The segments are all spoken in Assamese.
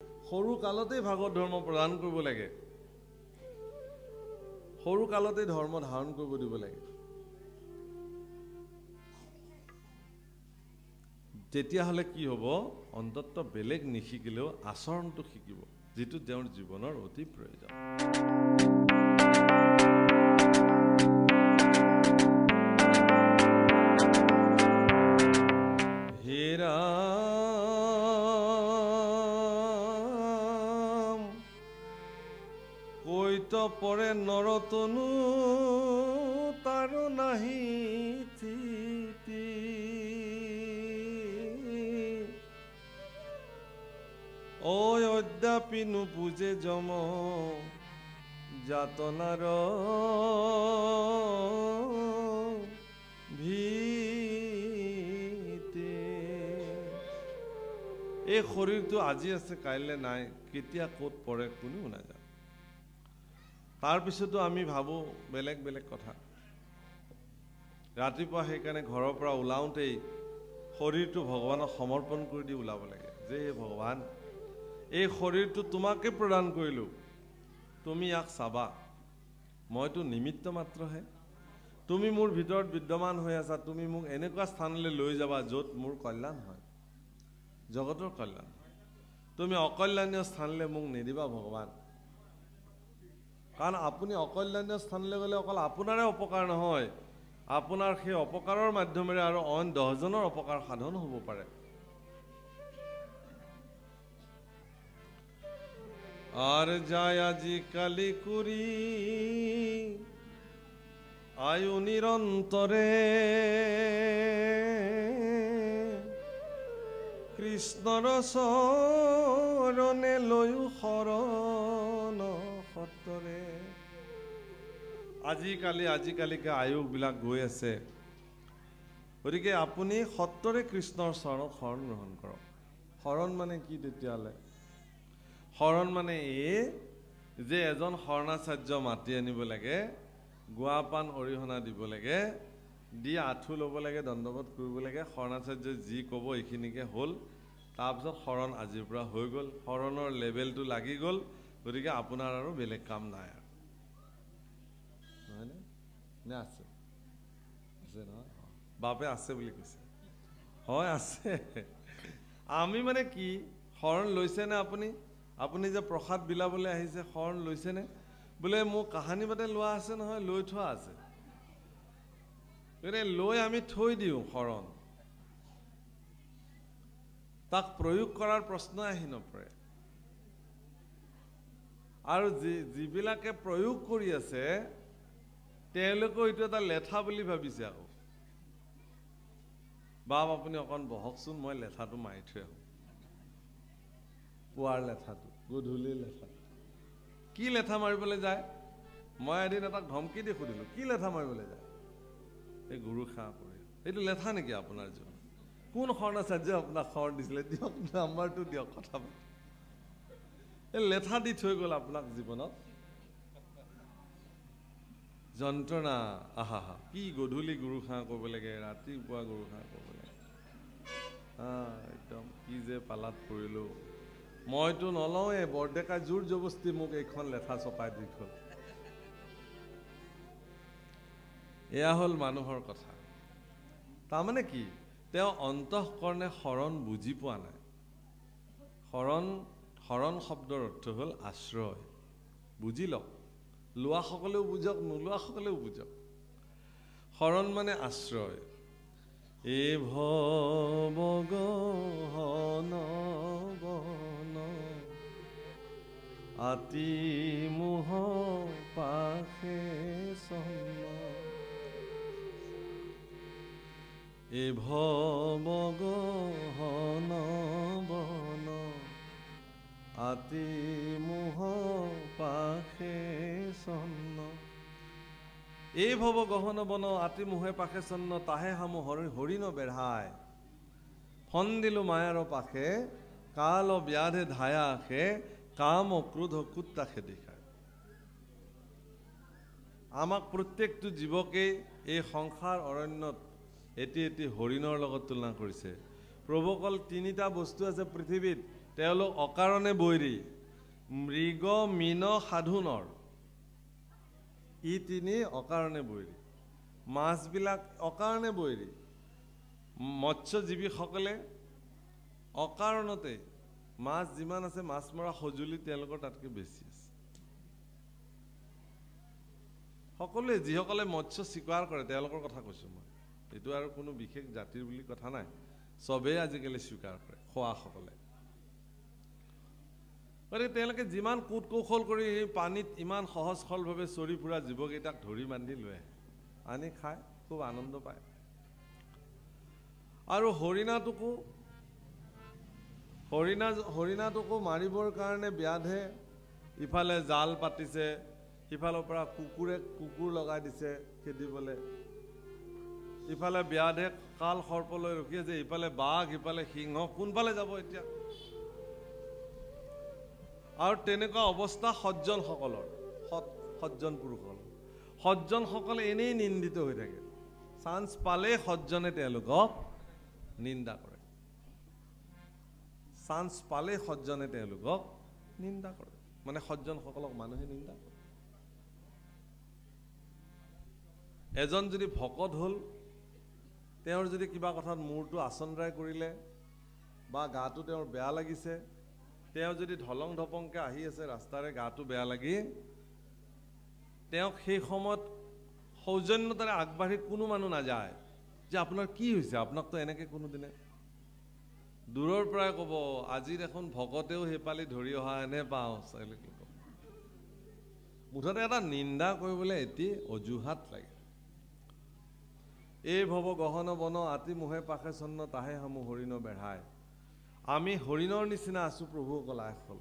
সৰু কালতেই ভাগৱত ধৰ্ম প্ৰদান কৰিব লাগে, সৰু কালতেই ধৰ্ম ধাৰণ কৰিব দিব লাগে। তেতিয়াহ'লে কি হ'ব? অন্তত বেলেগ নিশিকিলেও আচৰণটো শিকিব, যিটো তেওঁৰ জীৱনৰ অতি প্ৰয়োজন। হেৰা কৈত পৰে নৰতনু তাৰো নাহি থিতি, অদ্যাপি নুপুজে যম যাতনাৰ ভীতি। এই শৰীৰটো আজি আছে কাইলৈ নাই, কেতিয়া ক'ত পৰে কোনেও নাজানে। তাৰপিছতো আমি ভাবোঁ বেলেগ বেলেগ কথা। ৰাতিপুৱা সেইকাৰণে ঘৰৰ পৰা ওলাওঁতেই শৰীৰটো ভগৱানক সমৰ্পণ কৰি দি ওলাব লাগে, যে হে ভগৱান, এই শৰীৰটো তোমাকে প্ৰদান কৰিলোঁ, তুমি ইয়াক চাবা, মইতো নিমিত্ত মাত্ৰহে। তুমি মোৰ ভিতৰত বিদ্যমান হৈ আছা, তুমি মোক এনেকুৱা স্থানলৈ লৈ যাবা য'ত মোৰ কল্যাণ হয়, জগতৰ কল্যাণ। তুমি অকল্যাণীয় স্থানলৈ মোক নিদিবা ভগৱান, কাৰণ আপুনি অকল্যাণীয় স্থানলৈ গ'লে অকল আপোনাৰে অপকাৰ নহয়, আপোনাৰ সেই অপকাৰৰ মাধ্যমেৰে আৰু অইন 10 জনৰ অপকাৰ সাধন হ'ব পাৰে। আৰ যায় আজিকালি কৰি আয়ু নিৰন্তৰে, কৃষ্ণৰ চৰণে লৈও শৰণ সত্তৰে। আজিকালিকে আয়ুসবিলাক গৈ আছে, গতিকে আপুনি সত্তৰে কৃষ্ণৰ চৰণত শৰণ গ্ৰহণ কৰক। শৰণ মানে কি তেতিয়াহ'লে? শৰণ মানে এই যে এজন শৰণাচাৰ্য মাতি আনিব লাগে, গুৱা পাণ অৰিহণা দিব লাগে, দি আঁঠু ল'ব লাগে, দণ্ডবোধ কৰিব লাগে, শৰণাচাৰ্যই যি ক'ব এইখিনিকে হ'ল, তাৰপিছত শৰণ আজিৰ পৰা হৈ গ'ল, শৰণৰ লেভেলটো লাগি গ'ল, গতিকে আপোনাৰ আৰু বেলেগ কাম নাই আৰু, নহয়নে? নে আছে? আছে নহয়? বাপে আছে বুলি কৈছে, হয় আছে। আমি মানে কি, শৰণ লৈছেনে আপুনি? আপুনি যে প্ৰসাদ বিলাবলৈ আহিছে, শৰণ লৈছেনে? বোলে মোৰ কাহানি বাতে লোৱা আছে নহয়, লৈ থোৱা আছে, গতিকে লৈ আমি থৈ দিওঁ শৰণ, তাক প্ৰয়োগ কৰাৰ প্ৰশ্ন আহি নপৰে। আৰু যিবিলাকে প্ৰয়োগ কৰি আছে তেওঁলোকেও এইটো এটা লেঠা বুলি ভাবিছে। আকৌ বাপ আপুনি অকণ বহকচোন, মই লেঠাটো মাৰি থৈ আহোঁ, পুৱাৰ লেঠাটো, গধূলিৰ লেঠাটো। কি লেঠা মাৰিবলৈ যায়? মই এদিন এটাক ধমকি দি সুধিলোঁ, কি লেঠা মাৰিবলৈ যায়? এই গুৰু সেৱা কৰি। এইটো লেঠা নেকি আপোনাৰ জীৱন? কোন শৰণাচাৰ্যই আপোনাক শৰণ দিছিলে? দিয়ক, নাম্বাৰটো দিয়ক, কথা পাতি। এই লেঠা দি থৈ গ'ল আপোনাক জীৱনত। যন্ত্ৰণা, আহা হা, কি গধূলি গুৰু সেৱা কৰিব লাগে, ৰাতিপুৱা গুৰু সেৱা কৰিব লাগে। একদম কি যে পালাত পৰিলোঁ। মইতো নলওঁৱে, বৰডেকা জোৰ জবস্তি মোক এইখন লেঠা চপাই দি থ'ল। এয়া হ'ল মানুহৰ কথা। তাৰমানে কি, তেওঁ অন্তঃকৰণে শৰণ বুজি পোৱা নাই। শৰণ শব্দৰ অৰ্থ হ'ল আশ্ৰয়। বুজি লওক, লোৱাসকলেও বুজক, নোলোৱাসকলেও বুজক। শৰণ মানে আশ্ৰয়। এই ভৱ গহন বন আতি মোহ পাশে চন্ন, এই ভৱ গহন বন আতি মোহ পাশে চন্ন। এই ভৱ গহন বন আতি মোহে পাশে চন্ন, তাহে হামু হৰিণ বেঢ়ায়। ফন্দিলো মায়াৰ পাশে কাল ব্যাধে ধায়া আখে, কাম ক্ৰোধ কুত্তা খেদি খায়। আমাক প্ৰত্যেকটো জীৱকে এই সংসাৰ অৰণ্যত এটি হৰিণৰ লগত তুলনা কৰিছে। প্ৰভু অকল 3টা বস্তু আছে পৃথিৱীত, তেওঁলোক অকাৰণে বৈৰী মৃগ মীন সাধুনৰ ই তিনি অকাৰণে বৈৰী মাছবিলাক অকাৰণে বৈৰী মৎস্যজীৱীসকলে অকাৰণতে মাছ যিমান আছে মাছ মৰা সঁজুলি তেওঁলোকৰ তাতকৈ বেছি আছে সকলোৱে যিসকলে মৎস্য স্বীকাৰ কৰে তেওঁলোকৰ কথা কৈছোঁ মই এইটো আৰু কোনো বিশেষ জাতিৰ বুলি কথা নাই চবেই আজিকালি স্বীকাৰ কৰে খোৱাসকলে গতিকে তেওঁলোকে যিমান কুট কৌশল কৰি পানীত ইমান সহজ সৰলভাৱে চৰি ফুৰা জীৱকেইটাক ধৰি বান্ধি লৈ আহে আনি খায় খুব আনন্দ পায় আৰু হৰিণাটোকো মাৰিবৰ কাৰণে ব্যাধে ইফালে জাল পাতিছে ইফালৰ পৰা কুকুৰ লগাই দিছে খেদিবলৈ ইফালে ব্যাধে কাল সৰ্পলৈ ৰখি আছে ইফালে বাঘ ইফালে সিংহ কোনফালে যাব এতিয়া আৰু তেনেকুৱা অৱস্থা সজ্জনসকলৰ সজ্জন পুৰুষসকলৰ সজ্জনসকলে এনেই নিন্দিত হৈ থাকে চান্স পালে সজ্জনে তেওঁলোকক নিন্দা কৰে চান্স পালে সজ্জনে তেওঁলোকক নিন্দা কৰে মানে সজ্জনসকলক মানুহে নিন্দা কৰে এজন যদি ভকত হ'ল তেওঁৰ যদি কিবা কথাত মূৰটো আচন্দ্ৰাই কৰিলে বা গাটো তেওঁৰ বেয়া লাগিছে তেওঁ যদি ঢলং ঢপংকে আহি আছে ৰাস্তাৰে গাটো বেয়া লাগি তেওঁক সেই সময়ত সৌজন্যতাৰে আগবাঢ়ি কোনো মানুহ নাযায় যে আপোনাৰ কি হৈছে আপোনাকতো এনেকৈ কোনোদিনে দূৰৰ পৰাই ক'ব আজি দেখোন ভকতেও সেইপালি ধৰি অহা এনে পাওঁ মুঠতে এটা নিন্দা কৰিবলৈ এটি অজুহাত লাগে এই ভৱ গহন বন আতি মোহে পাশে চন্ন তাহে হামু হৰিণ বেঢ়ায় আমি হৰিণৰ নিচিনা আছো প্ৰভুসকল আইসকল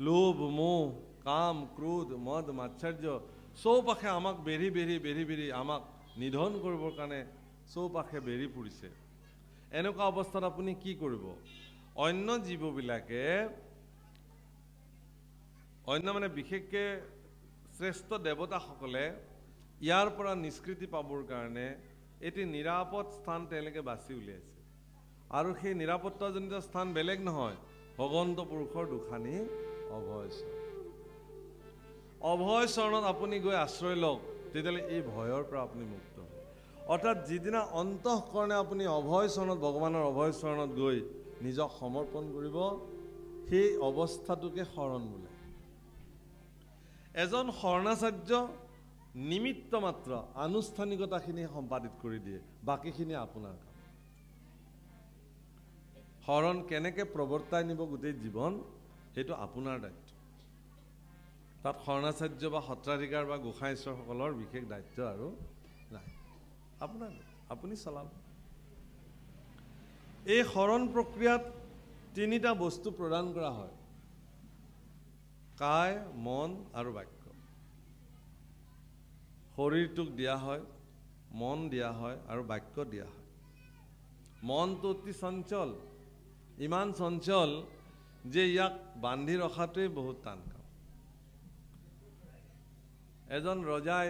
লোভ মোহ কাম ক্ৰোধ মদ মাৎসৰ্য চৌপাশে আমাক বেৰি বেৰি আমাক নিধন কৰিবৰ কাৰণে চৌপাশে বেৰি ফুৰিছে এনেকুৱা অৱস্থাত আপুনি কি কৰিব অন্য জীৱবিলাকে অন্য মানে বিশেষকৈ শ্ৰেষ্ঠ দেৱতাসকলে ইয়াৰ পৰা নিষ্কৃতি পাবৰ কাৰণে এটি নিৰাপদ স্থান তেওঁলোকে বাছি উলিয়াইছে আৰু সেই নিৰাপত্তাজনিত স্থান বেলেগ নহয় ভগৱন্ত পুৰুষৰ দুখানি অভয় চৰণত আপুনি গৈ আশ্ৰয় লওক তেতিয়াহ'লে এই ভয়ৰ পৰা আপুনি মুক্ত হয় অৰ্থাৎ যিদিনা অন্তঃকৰণে আপুনি অভয় চৰণত ভগৱানৰ অভয় চৰণত গৈ নিজক সমৰ্পণ কৰিব সেই অৱস্থাটোকে শৰণ বোলে এজন শৰণাচাৰ্য নিমিত্ত মাত্ৰ আনুষ্ঠানিকতাখিনি সম্পাদিত কৰি দিয়ে বাকীখিনি আপোনাৰ কাম শৰণ কেনেকৈ প্ৰৱৰ্তাই নিব গোটেই জীৱন সেইটো আপোনাৰ দায়িত্ব তাত শৰণাচাৰ্য বা সত্ৰাধিকাৰ বা গোসাঁইশ্বৰসকলৰ বিশেষ দায়িত্ব আৰু নাই আপোনাৰ আপুনি চলাব এই শৰণ প্ৰক্ৰিয়াত তিনিটা বস্তু প্ৰদান কৰা হয় কায় মন আৰু বাক্য শৰীৰটোক দিয়া হয় মন দিয়া হয় আৰু বাক্য দিয়া হয় মনটো অতি চঞ্চল ইমান চঞ্চল যে ইয়াক বান্ধি ৰখাটোৱেই বহুত টান কাম এজন ৰজাই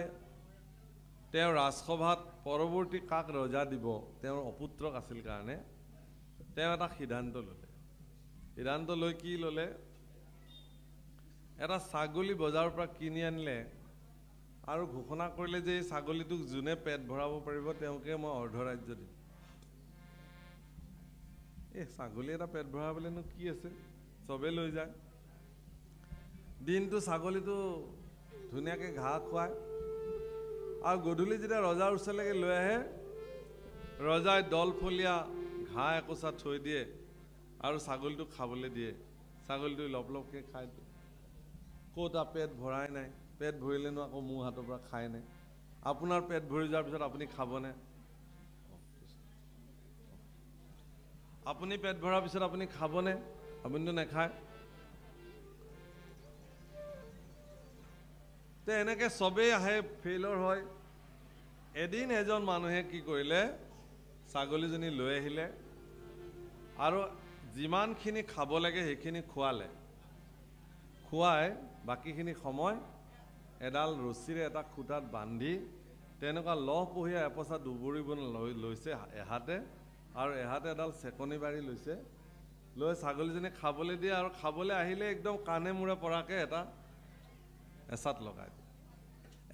তেওঁৰ ৰাজসভাত পৰৱৰ্তী কাক ৰজা দিব তেওঁৰ অপুত্ৰক আছিল কাৰণে তেওঁ এটা সিদ্ধান্ত লৈ কি ল'লে এটা ছাগলী বজাৰৰ পৰা কিনি আনিলে আৰু ঘোষণা কৰিলে যে এই ছাগলীটোক যোনে পেট ভৰাব পাৰিব তেওঁকে মই অৰ্ধৰাজ্য দিম এই ছাগলী এটা পেট ভৰাবলৈনো কি আছে চবে লৈ যায় দিনটো ছাগলীটো ধুনীয়াকৈ ঘাঁহ খুৱায় আৰু গধূলি যেতিয়া ৰজাৰ ওচৰলৈকে লৈ আহে ৰজাই দলফলীয়া ঘাঁহ একোচা থৈ দিয়ে আৰু ছাগলীটোক খাবলৈ দিয়ে ছাগলীটো লপকৈ খাই দিয়ে ক'ত পেট ভৰাই নাই পেট ভৰিলেনো আকৌ মোৰ হাতৰ পৰা খাই নাই আপোনাৰ পেট ভৰি যোৱাৰ পিছত আপুনি খাবনে আপুনি পেট ভৰাৰ পিছত আপুনি খাবনে আপুনিতো নাখায় তে এনেকৈ চবেই আহে ফেইলৰ হয় এদিন এজন মানুহে কি কৰিলে ছাগলীজনী লৈ আহিলে আৰু যিমানখিনি খাব লাগে সেইখিনি খুৱাই বাকীখিনি সময় এডাল ৰছীৰে এটা খুঁটাত বান্ধি তেনেকুৱা লহপহীয়া এপচা দুবৰিব লৈছে এহাতে আৰু এহাতে এডাল চেকনি বাৰী লৈছে লৈ ছাগলীজনী খাবলৈ দিয়ে আৰু খাবলৈ আহিলে একদম কাণে মূৰে পৰাকৈ এটা এচাত লগাই দিয়ে।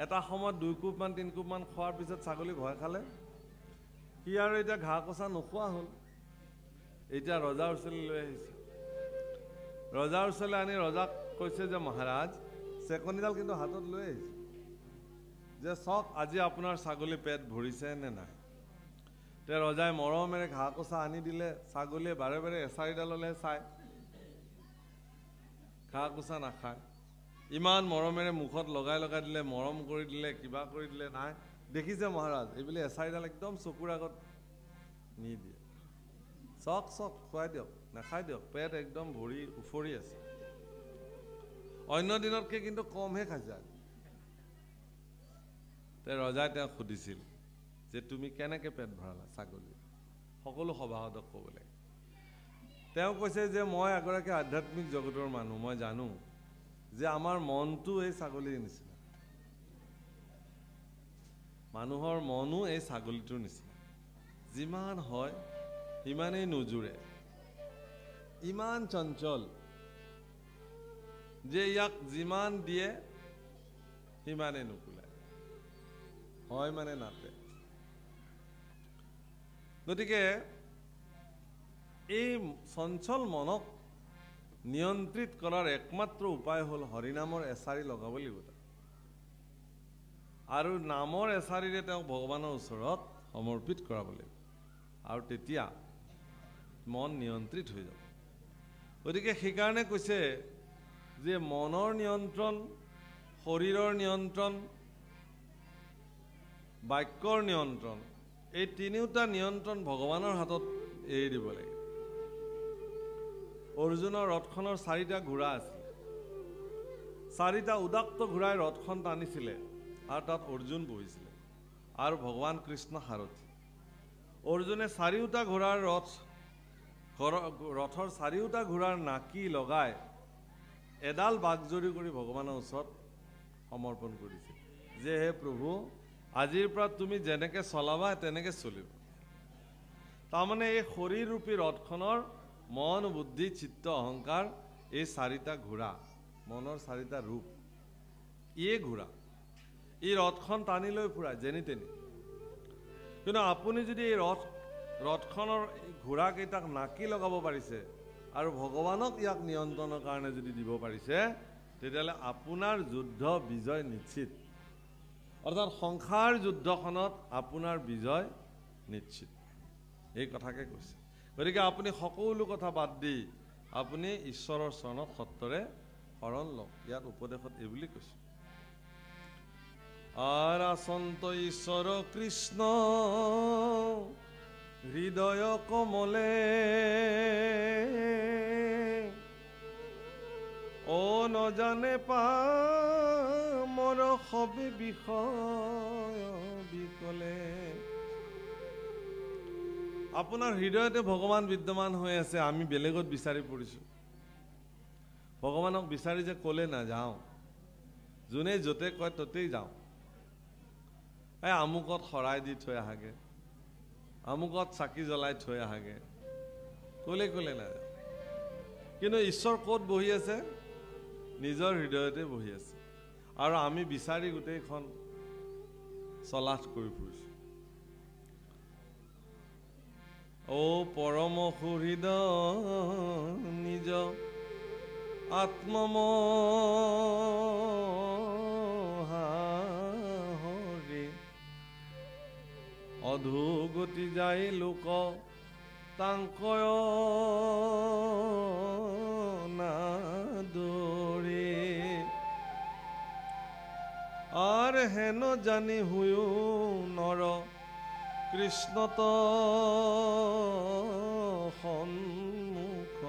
এটা সময়ত 2 কোবমান 3 কোবমান খোৱাৰ পিছত ছাগলী ভয় খালে, সি আৰু এতিয়া ঘাঁহ কচা নোখোৱা হ'ল। এতিয়া ৰজাৰ ওচৰলৈ লৈ আহিছে। ৰজাৰ ওচৰলৈ আনি ৰজাক কৈছে যে মহাৰাজ, চেকনিডাল কিন্তু হাতত লৈ আহিছে, যে চাওক আজি আপোনাৰ ছাগলী পেট ভৰিছে নে নাই। তে ৰজাই মৰমেৰে ঘাঁহ কচা আনি দিলে। ছাগলীয়ে বাৰে বাৰে এচাৰিডাললৈ চায়, ঘাঁহ কচা নাখায়। ইমান মৰমেৰে মুখত লগাই লগাই দিলে, মৰম কৰি দিলে, কিবা কৰি দিলে, নাই। দেখিছে মহাৰাজ, এইবুলি এচাৰিডাল একদম চকুৰ আগত নি দিয়ে। চক চক খুৱাই দিয়ক, নাখাই দিয়ক, পেট একদম ভৰি উফৰি আছে। অন্য দিনতকৈ কিন্তু কমহে খাইছে। তে ৰজাই তেওঁক সুধিছিল যে তুমি কেনেকৈ পেট ভৰালা ছাগলী, সকলো সভাসদক ক'ব লাগে। তেওঁ কৈছে যে মই এগৰাকী আধ্যাত্মিক জগতৰ মানুহ, মই জানো যে আমাৰ মনটো এই ছাগলীৰ নিচিনা, মানুহৰ মনো এই ছাগলীটোৰ নিচিনা। যিমান হয় সিমানেই নোজোৰে, ইমান চঞ্চল যে ইয়াক যিমান দিয়ে সিমানেই নুকুলায়, হয় মানে নাতে। গতিকে এই চঞ্চল মনক নিয়ন্ত্ৰিত কৰাৰ একমাত্ৰ উপায় হ'ল হৰিনামৰ এচাৰি লগাব লাগিব। আৰু নামৰ এচাৰিৰে তেওঁক ভগৱানৰ ওচৰত সমৰ্পিত কৰাব লাগিব, আৰু তেতিয়া মন নিয়ন্ত্ৰিত হৈ যাব। গতিকে সেইকাৰণে কৈছে যে মনৰ নিয়ন্ত্ৰণ, শৰীৰৰ নিয়ন্ত্ৰণ, বাক্যৰ নিয়ন্ত্ৰণ, এই তিনিওটা নিয়ন্ত্ৰণ ভগৱানৰ হাতত এৰি দিব লাগে। অৰ্জুনৰ ৰথখনৰ 4টা ঘোঁৰা আছিল। 4টা উদাত্ত ঘোঁৰাই ৰথখন টানিছিলে আৰু তাত অৰ্জুন বহিছিলে আৰু ভগৱান কৃষ্ণ সাৰথি। অৰ্জুনে 4টা ঘোঁৰাৰ ৰথৰ 4টা ঘোঁৰাৰ নাকি লগাই এডাল বাগজৰি কৰি ভগৱানৰ ওচৰত সমৰ্পণ কৰিছিল যে হে প্ৰভু, আজিৰ পৰা তুমি যেনেকৈ চলাবা তেনেকৈ চলিব। তাৰমানে এই শৰীৰৰূপী ৰথখনৰ মন, বুদ্ধি, চিত্ত, অহংকাৰ, এই 4টা ঘোঁৰা, মনৰ 4টা ৰূপ, ইয়ে ঘোঁৰা, এই ৰথখন টানি লৈ ফুৰাই যেনি তেনি। কিন্তু আপুনি যদি এই ৰথখনৰ ঘোঁৰাকেইটাক নাকি লগাব পাৰিছে আৰু ভগৱানক ইয়াক নিয়ন্ত্ৰণৰ কাৰণে যদি দিব পাৰিছে, তেতিয়াহ'লে আপোনাৰ যুদ্ধ বিজয় নিশ্চিত। অৰ্থাৎ সংসাৰ যুদ্ধখনত আপোনাৰ বিজয় নিশ্চিত, এই কথাকে কৈছে। গতিকে আপুনি সকলো কথা বাদ দি আপুনি ঈশ্বৰৰ চৰণত সত্তৰে শৰণ লওক। ইয়াত উপদেশত এইবুলি কৈছে, আৰাচন্ত ঈশ্বৰ কৃষ্ণ হৃদয় কমলে, অ নজানে পামৰ সবে বিষয় বিকলে। আপোনাৰ হৃদয়তে ভগৱান বিদ্যমান হৈ আছে, আমি বেলেগত বিচাৰি পৰিছোঁ। ভগৱানক বিচাৰি যে ক'লে নাযাওঁ, যোনে য'তে কয় ততেই যাওঁ। এই আমুকত শৰাই দি থৈ আহাগে, আমুকত চাকি জ্বলাই থৈ আহাগে, ক'লে ক'লে নাযাওঁ। কিন্তু ঈশ্বৰ ক'ত বহি আছে? নিজৰ হৃদয়তে বহি আছে, আৰু আমি বিচাৰি গোটেইখন চলাথ কৰি ফুৰিছোঁ। ও পৰম সুহৃদ নিজ আত্মমহাহৰি, অধোগতি যায় লোক তাংকয় নাদৰি, আৰ হেন জানি হুয়ো নৰ কৃষ্ণত সন্মুখ,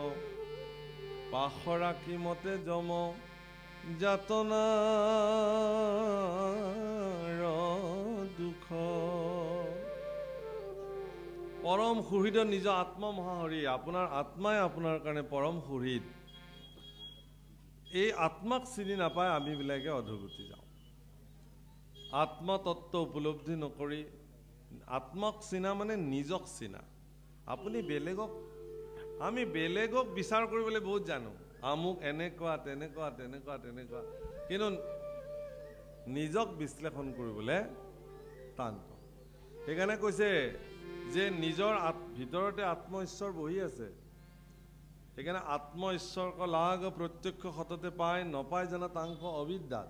পাশৰাকী মতে যম যাতনাৰ দুখ। পৰম সুহৃদ নিজ আত্মমহাহৰি, আপোনাৰ আত্মাই আপোনাৰ কাৰণে পৰম সুহৃদ। এই আত্মাক চিনি নাপায় আমিবিলাকে অধোগতি যাওঁ। আত্মতত্ত্ব উপলব্ধি নকৰি, আত্মাক চিনা মানে নিজক চিনা। আপুনি বেলেগক আমি বেলেগক বিচাৰ কৰিবলৈ বহুত জানো, আমুক এনেকুৱা তেনেকুৱা তেনেকুৱা তেনেকুৱা, কিন্তু নিজক বিশ্লেষণ কৰিবলৈ টান। সেইকাৰণে কৈছে যে নিজৰ ভিতৰতে আত্ম ঈশ্বৰ বহি আছে। সেইকাৰণে আত্ম ঈশ্বৰক লাগ প্ৰত্যক্ষ সততে পায়, নপায় জানা তাংক অবিদ্যাত।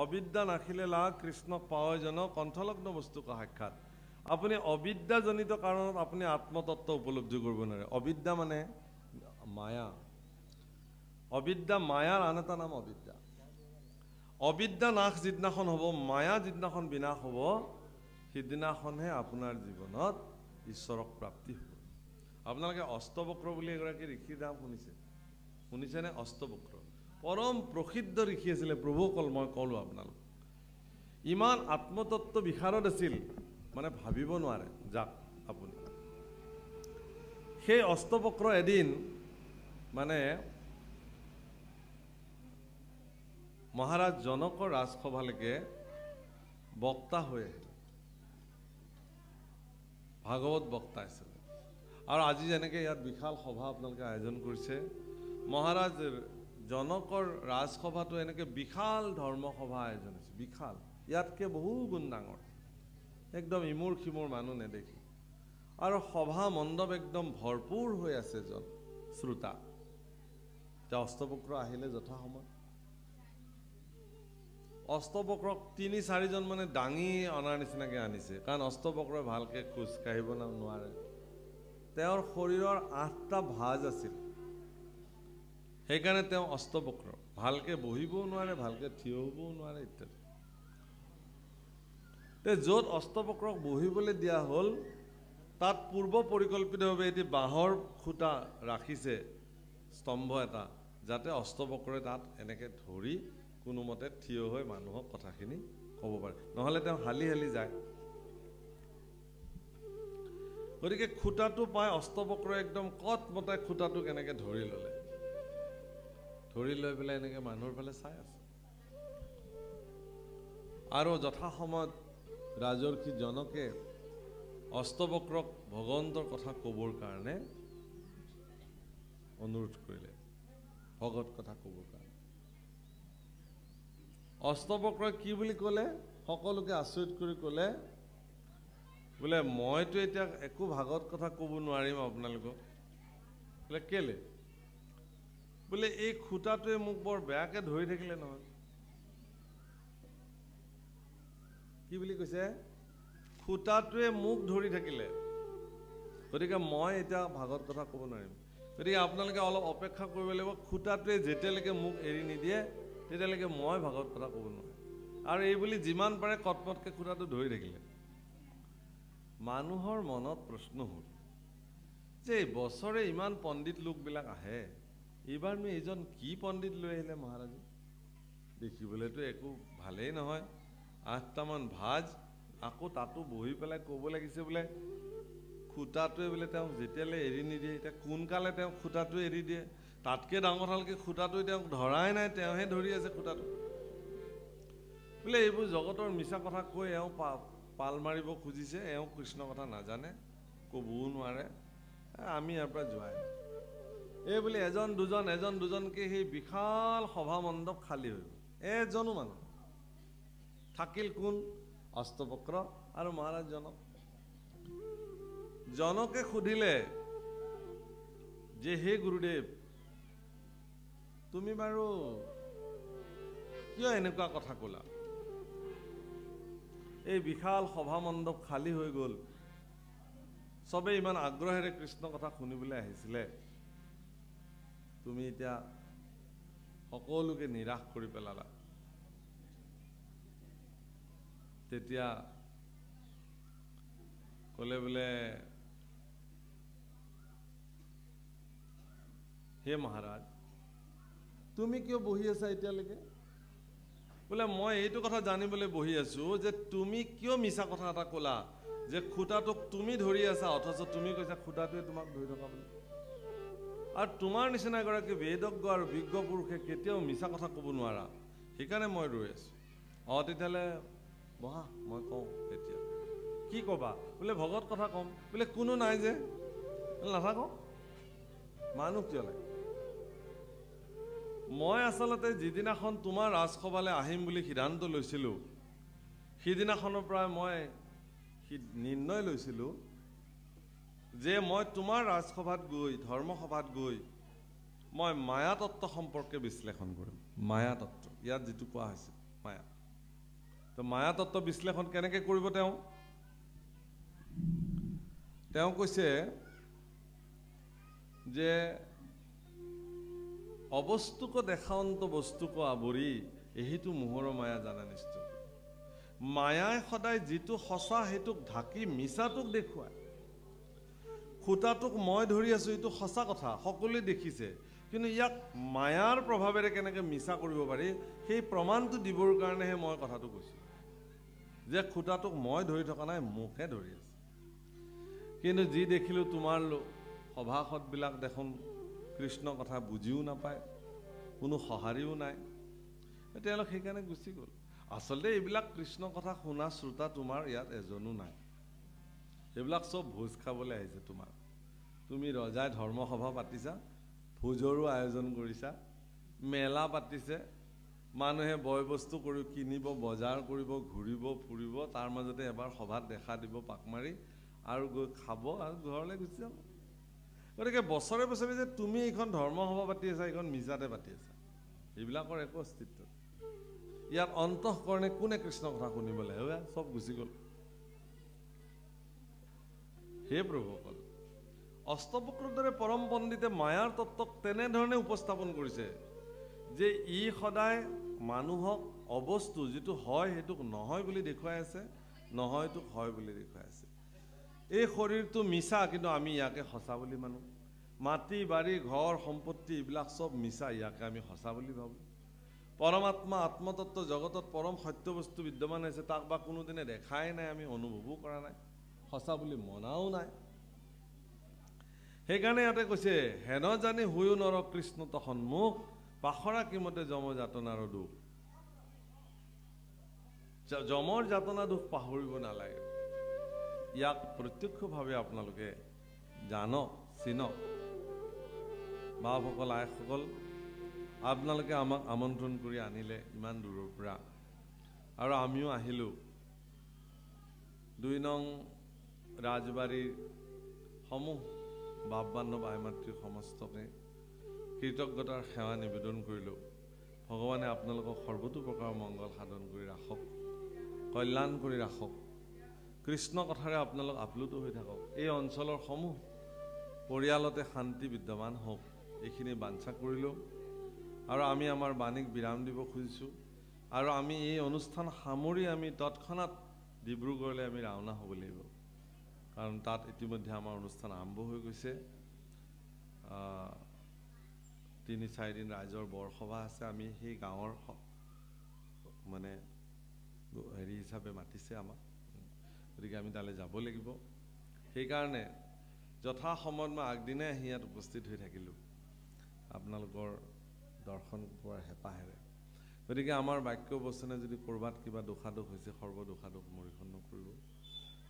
অবিদ্যা নাখিলে লাগ কৃষ্ণক পায় জন কণ্ঠলগ্ন বস্তুক সাক্ষাৎ। আপুনি অবিদ্যাজনিত কাৰণত আপুনি আত্মতত্ত্ব উপলব্ধি কৰিব নোৱাৰে। অবিদ্যা মানে মায়া। অবিদ্যা, মায়াৰ আন এটা নাম অবিদ্যা। অবিদ্যা নাশ যিদিনাখন হ'ব, মায়া যিদিনাখন বিনাশ হ'ব, সিদিনাখনহে আপোনাৰ জীৱনত ঈশ্বৰক প্ৰাপ্তি হ'ব। আপোনালোকে অষ্টবক্ৰ বুলি এগৰাকী ঋষিৰ নাম শুনিছেনে? অষ্টবক্ৰ পৰম প্ৰসিদ্ধ ঋষি আছিলে, প্ৰভুসকল। মই ক'লোঁ আপোনালোক ইমান আত্মতত্ত্ব বিশাৰদ আছিল, মানে ভাবিব নোৱাৰে যাক আপুনি। সেই অষ্টবক্ৰ এদিন মানে মহাৰাজ জনকৰ ৰাজসভালৈকে বক্তা হৈ আহিল, ভাগৱত বক্তা আছিলে। আৰু আজি যেনেকৈ ইয়াত বিশাল সভা আপোনালোকে আয়োজন কৰিছে, মহাৰাজ জনকৰ ৰাজসভাটো এনেকৈ বিশাল ধৰ্মসভা আয়োজন হৈছে, বিশাল, ইয়াতকৈ বহু গুণ ডাঙৰ, একদম ইমূৰ সিমূৰ মানুহ নেদেখি। আৰু সভা মণ্ডপ একদম ভৰপূৰ হৈ আছে শ্ৰোতা। এতিয়া অষ্টবক্ৰ আহিলে যথাসময়। অষ্টবক্ৰক ৩-৪জন মানে দাঙি অনাৰ নিচিনাকৈ আনিছে, কাৰণ অষ্টবক্ৰই ভালকৈ খোজ কাঢ়িব নোৱাৰে। তেওঁৰ শৰীৰৰ 8টা ভাঁজ আছিল, সেইকাৰণে তেওঁ অষ্টবক্ৰ। ভালকৈ বহিবও নোৱাৰে, ভালকৈ থিয় হ'বও নোৱাৰে ইত্যাদি। য'ত অষ্টবক্ৰক বহিবলৈ দিয়া হ'ল, তাত পূৰ্ব পৰিকল্পিতভাৱে এটি বাঁহৰ খুঁটা ৰাখিছে, স্তম্ভ এটা, যাতে অষ্টবক্ৰই তাত এনেকৈ ধৰি কোনোমতে থিয় হৈ মানুহক কথাখিনি ক'ব পাৰে, নহ'লে তেওঁ হালি হালি যায়। গতিকে খুঁটাটো পাই অষ্টবক্ৰই একদম কটমটাই খুঁটাটোক এনেকৈ ধৰি ল'লে, ধৰি লৈ পেলাই এনেকৈ মানুহৰ ফালে চাই আছে। আৰু যথাসময়ত ৰাজৰ্ষি জনকে অষ্টবক্ৰক ভগৱন্তৰ কথা ক'বৰ কাৰণে অনুৰোধ কৰিলে, ভগৱত কথা ক'বৰ কাৰণে। অষ্টবক্ৰই কি বুলি ক'লে? সকলোকে আচৰিত কৰি ক'লে, বোলে মইতো এতিয়া একো ভাগৱত কথা ক'ব নোৱাৰিম আপোনালোকক। বোলে কেলে? বোলে এই খুঁটাটোৱে মোক বৰ বেয়াকৈ ধৰি থাকিলে নহয়। কি বুলি কৈছে? খুঁটাটোৱে মোক ধৰি থাকিলে, গতিকে মই এতিয়া ভাগৱত কথা ক'ব নোৱাৰিম। গতিকে আপোনালোকে অলপ অপেক্ষা কৰিব লাগিব, খুঁটাটোৱে যেতিয়ালৈকে মোক এৰি নিদিয়ে তেতিয়ালৈকে মই ভাগৱত কথা ক'ব নোৱাৰিম। আৰু এই বুলি যিমান পাৰে কটমটকৈ খুঁটাটো ধৰি থাকিলে। মানুহৰ মনত প্ৰশ্ন হ'ল যে বছৰে ইমান পণ্ডিত লোকবিলাক আহে, এইবাৰনো এইজন কি পণ্ডিত লৈ আহিলে মহাৰাজে? দেখিবলৈতো একো ভালেই নহয়, 8টামান ভাঁজ, আকৌ তাতো বহি পেলাই ক'ব লাগিছে বোলে খুঁটাটোৱে বোলে তেওঁক যেতিয়ালৈ এৰি নিদিয়ে। এতিয়া কোনকালে তেওঁক খুঁটাটোৱে এৰি দিয়ে? তাতকৈ ডাঙৰ কথা হ'ল কি, খুঁটাটোৱে তেওঁক ধৰাই নাই, তেওঁহে ধৰি আছে খুঁটাটো। বোলে এইবোৰ জগতৰ মিছা কথা কৈ এওঁ পাল মাৰিব খুজিছে, এওঁ কৃষ্ণ কথা নাজানে, ক'বও নোৱাৰে, আমি ইয়াৰ পৰা যোৱাই। এই বুলি এজন দুজনকৈ সেই বিশাল সভা মণ্ডপ খালী হৈ গ'ল। এজনো মানুহ থাকিল কোন? অষ্টবক্ৰ আৰু মহাৰাজ জনক। জনকে সুধিলে যে হে গুৰুদেৱ, তুমি বাৰু কিয় এনেকুৱা কথা ক'লা? এই বিশাল সভা মণ্ডপ খালী হৈ গ'ল, চবেই ইমান আগ্ৰহেৰে কৃষ্ণ কথা শুনিবলৈ আহিছিলে, তুমি এতিয়া সকলোকে নিৰাশ কৰি পেলালা। তেতিয়া ক'লে বোলে, হে মহাৰাজ, তুমি কিয় বহি আছা এতিয়ালৈকে? বোলে মই এইটো কথা জানিবলৈ বহি আছো যে তুমি কিয় মিছা কথা এটা ক'লা যে খুঁটাটোক তুমি ধৰি আছা, অথচ তুমি কৈছা খুঁটাটোৱে তোমাক ধৰি থকা বুলি। আৰু তোমাৰ নিচিনা এগৰাকী বেদজ্ঞ আৰু বিজ্ঞ পুৰুষে কেতিয়াও মিছা কথা ক'ব নোৱাৰা, সেইকাৰণে মই ৰৈ আছো। তেতিয়াহ'লে বহা, মই কওঁ এতিয়া। কি ক'বা? বোলে ভগৱত কথা ক'ম। বোলে কোনো নাই যে, নাথাকক। মানুহ কিয় লাগে? মই আচলতে যিদিনাখন তোমাৰ ৰাজসভালৈ আহিম বুলি সিদ্ধান্ত লৈছিলোঁ, সিদিনাখনৰ পৰা মই নিৰ্ণয় লৈছিলোঁ যে মই তোমাৰ ৰাজসভাত গৈ, ধৰ্মসভাত গৈ মই মায়া তত্ত্ব সম্পৰ্কে বিশ্লেষণ কৰিম। মায়া তত্ত্ব, ইয়াত যিটো কোৱা হৈছে মায়া। তো মায়া তত্ত্ব বিশ্লেষণ কেনেকৈ কৰিব তেওঁ কৈছে যে অবস্তুক দেখান্ত বস্তুক আৱৰি এহিটো মোহৰ মায়া জানা নিশ্চয়। মায়াই সদায় যিটো সঁচা সেইটোক ঢাকি মিছাটোক দেখুৱায়। খুটাটোক মই ধৰি আছোঁ, এইটো সঁচা কথা, সকলোৱে দেখিছে, কিন্তু ইয়াক মায়াৰ প্ৰভাৱেৰে কেনেকৈ মিছা কৰিব পাৰি সেই প্ৰমাণটো দিবৰ কাৰণেহে মই কথাটো কৈছোঁ যে খুটাটোক মই ধৰি থকা নাই, মোকহে ধৰি আছে। কিন্তু যি দেখিলোঁ তোমাৰ সভাসদবিলাক দেখোন কৃষ্ণ কথা বুজিও নাপায়, কোনো সঁহাৰিও নাই, তেওঁলোক সেইকাৰণে গুচি গ'ল। আচলতে এইবিলাক কৃষ্ণ কথা শুনা শ্ৰোতা তোমাৰ ইয়াত এজনো নাই। এইবিলাক চব ভোজ খাবলৈ আহিছে তোমাৰ। তুমি ৰজাই ধৰ্মসভা পাতিছা, ভোজৰো আয়োজন কৰিছা, মেলা পাতিছে, মানুহে বয় বস্তু কৰি কিনিব, বজাৰ কৰিব, ঘূৰিব ফুৰিব, তাৰ মাজতে এবাৰ সভাত দেখা দিব পাক মাৰি, আৰু গৈ খাব আৰু ঘৰলৈ গুচি যাব। গতিকে বছৰে বছৰে যে তুমি এইখন ধৰ্মসভা পাতি আছা, এইখন মিছাতে পাতি আছা, এইবিলাকৰ একো অস্তিত্ব। ইয়াত অন্তঃকৰণে কোনে কৃষ্ণ কথা শুনিবলৈ চব গুচি গ'ল। হে প্ৰভুসকল, অষ্টবক্ৰৰ দৰে পৰম পণ্ডিতে মায়াৰ তত্ত্বক তেনেধৰণে উপস্থাপন কৰিছে যে ই সদায় মানুহক অবস্তু যিটো হয় সেইটোক নহয় বুলি দেখুৱাই আছে, নহয়টোক হয় বুলি দেখুৱাই আছে। এই শৰীৰটো মিছা, কিন্তু আমি ইয়াকে সঁচা বুলি মানো। মাটি বাৰী ঘৰ সম্পত্তি এইবিলাক চব মিছা, ইয়াকে আমি সঁচা বুলি ভাবোঁ। পৰমাত্মা আত্মতত্ত্ব জগতত পৰম সত্য বস্তু বিদ্যমান হৈছে, তাক বা কোনোদিনে দেখাই নাই, আমি অনুভৱো কৰা নাই, সঁচা বুলি মনাও নাই। সেইকাৰণে ইয়াতে কৈছে, হেন জানি হৈও নৰ কৃষ্ণত সন্মুখ, পাখৰা কিমতে যম যাতনাৰ দুখ। যমৰ যাতনা দুখ পাহৰিব নালাগে। ইয়াক প্ৰত্যক্ষভাৱে আপোনালোকে জানক, চিনক। বাপসকল, আইসকল, আপোনালোকে আমাক আমন্ত্ৰণ কৰি আনিলে ইমান দূৰৰ পৰা, আৰু আমিও আহিলোঁ। 2 নং ৰাজবাৰীৰ সমূহ বাপ বান্ধৱ আই মাতৃ সমস্তকে কৃতজ্ঞতাৰ সেৱা নিবেদন কৰিলোঁ। ভগৱানে আপোনালোকক সৰ্বতো প্ৰকাৰ মংগল সাধন কৰি ৰাখক, কল্যাণ কৰি ৰাখক। কৃষ্ণ কথাৰে আপোনালোক আপ্লুত হৈ থাকক। এই অঞ্চলৰ সমূহ পৰিয়ালতে শান্তি বিদ্যমান হওক, এইখিনি বাঞ্ছা কৰিলোঁ। আৰু আমি আমাৰ বাণীক বিৰাম দিব খুজিছোঁ। আৰু আমি এই অনুষ্ঠান সামৰি আমি তৎক্ষণাত ডিব্ৰুগড়লৈ আমি ৰাওনা হ'ব লাগিব, কাৰণ তাত ইতিমধ্যে আমাৰ অনুষ্ঠান আৰম্ভ হৈ গৈছে। 3-4 দিন ৰাইজৰ বৰসভা আছে। আমি সেই গাঁৱৰ মানে হেৰি হিচাপে মাতিছে আমাক, গতিকে আমি তালৈ যাব লাগিব। সেইকাৰণে যথাসময়ত মই আগদিনাই আহি ইয়াত উপস্থিত হৈ থাকিলোঁ আপোনালোকৰ দৰ্শন কৰাৰ হেঁপাহেৰে। গতিকে আমাৰ বাক্য বচনে যদি ক'ৰবাত কিবা দোষাদোষ হৈছে, সৰ্বদোষাদোষ মৰিখন নকৰিব।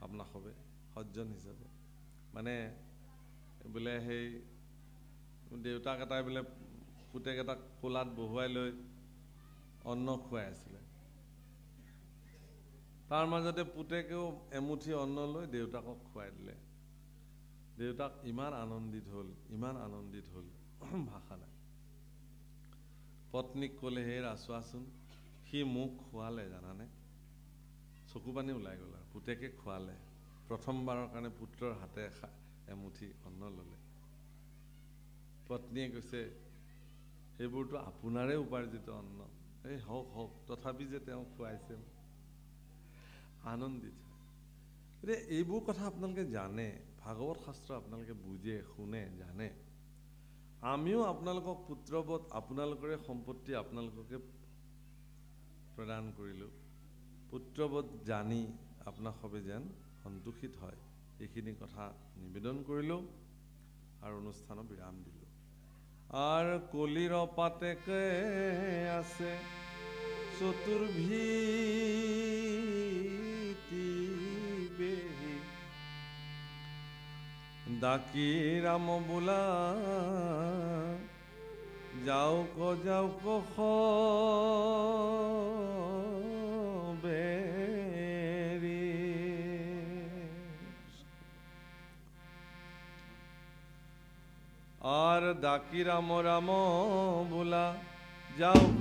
আপোনাক সবে সজ্জন হিচাপে মানে বোলে সেই দেউতাক এটাই বোলে পুতেক এটাক কোলাত বহুৱাই লৈ অন্ন খুৱাই আছিলে, তাৰ মাজতে পুতেকেও এমুঠি অন্ন লৈ দেউতাকক খুৱাই দিলে। দেউতাক ইমান আনন্দিত হ'ল, ইমান আনন্দিত হ'ল, ভাষা নাই। পত্নীক ক'লে, হে ৰাচোৱাচোন, সি মোক খোৱালে জানানে। চকু পানী ওলাই গ'ল। আৰু পুতেকে খোৱালে, প্ৰথমবাৰৰ কাৰণে পুত্ৰৰ হাতে এমুঠি অন্ন ল'লে। পত্নীয়ে কৈছে, সেইবোৰতো আপোনাৰে উপাৰ্জিত অন্ন, এই হওক হওক, তথাপি যে তেওঁ খুৱাইছে, আনন্দিত। এতিয়া এইবোৰ কথা আপোনালোকে জানে, ভাগৱত শাস্ত্ৰ আপোনালোকে বুজে, শুনে, জানে। আমিও আপোনালোকক পুত্ৰবধ, আপোনালোকৰে সম্পত্তি আপোনালোককে প্ৰদান কৰিলোঁ। পুত্ৰবধ জানি আপোনাক সবে যেন সন্তোষিত হয়, এইখিনি কথা নিবেদন কৰিলোঁ আৰু অনুষ্ঠানৰ বিৰাম দিলোঁ। আৰু কলিৰ পাতেকে আছে চতুৰ্ভীতি বেহি, ডাকি ৰাম বোলা যাওক যাওক বেৰি আৰ ডাকি ৰাম ৰাম বোলা যাওক